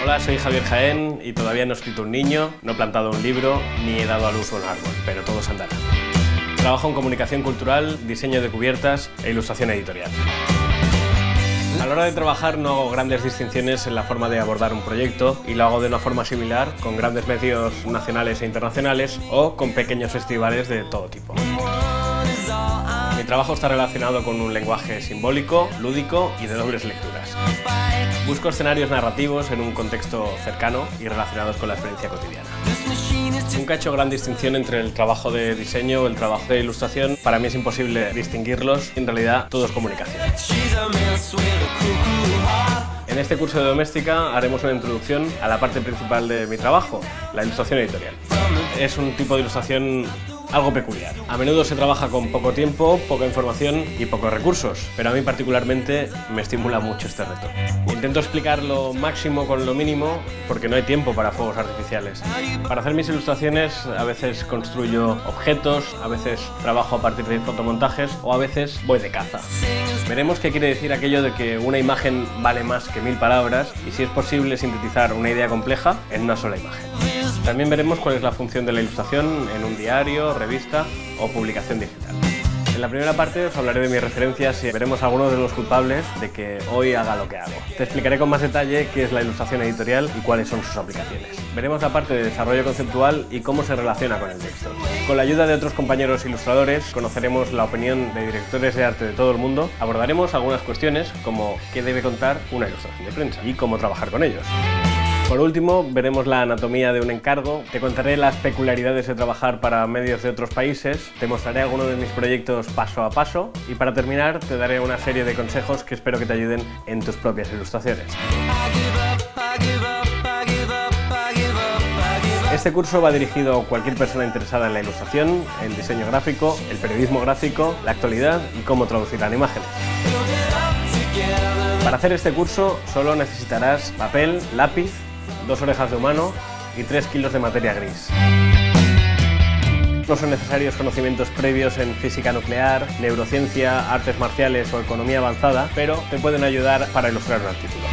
Hola, soy Javier Jaén y todavía no he escrito un niño, no he plantado un libro, ni he dado a luz un árbol, pero todos andarán. Trabajo en comunicación cultural, diseño de cubiertas e ilustración editorial. A la hora de trabajar no hago grandes distinciones en la forma de abordar un proyecto y lo hago de una forma similar con grandes medios nacionales e internacionales o con pequeños festivales de todo tipo. Mi trabajo está relacionado con un lenguaje simbólico, lúdico y de dobles lecturas. Busco escenarios narrativos en un contexto cercano y relacionados con la experiencia cotidiana. Nunca he hecho gran distinción entre el trabajo de diseño o el trabajo de ilustración. Para mí es imposible distinguirlos. En realidad, todo es comunicación. En este curso de doméstica haremos una introducción a la parte principal de mi trabajo, la ilustración editorial. Es un tipo de ilustración algo peculiar. A menudo se trabaja con poco tiempo, poca información y pocos recursos, pero a mí particularmente me estimula mucho este reto. Intento explicar lo máximo con lo mínimo porque no hay tiempo para fuegos artificiales. Para hacer mis ilustraciones a veces construyo objetos, a veces trabajo a partir de fotomontajes o a veces voy de caza. Veremos qué quiere decir aquello de que una imagen vale más que 1000 palabras y si es posible sintetizar una idea compleja en una sola imagen. También veremos cuál es la función de la ilustración en un diario, revista o publicación digital. En la primera parte os hablaré de mis referencias y veremos algunos de los culpables de que hoy haga lo que hago. Te explicaré con más detalle qué es la ilustración editorial y cuáles son sus aplicaciones. Veremos la parte de desarrollo conceptual y cómo se relaciona con el texto. Con la ayuda de otros compañeros ilustradores conoceremos la opinión de directores de arte de todo el mundo, abordaremos algunas cuestiones como qué debe contar una ilustración de prensa y cómo trabajar con ellos. Por último, veremos la anatomía de un encargo, te contaré las peculiaridades de trabajar para medios de otros países, te mostraré algunos de mis proyectos paso a paso y para terminar te daré una serie de consejos que espero que te ayuden en tus propias ilustraciones. Este curso va dirigido a cualquier persona interesada en la ilustración, el diseño gráfico, el periodismo gráfico, la actualidad y cómo traducirla en imágenes. Para hacer este curso solo necesitarás papel, lápiz, 2 orejas de humano y 3 kilos de materia gris. No son necesarios conocimientos previos en física nuclear, neurociencia, artes marciales o economía avanzada, pero te pueden ayudar para ilustrar un artículo.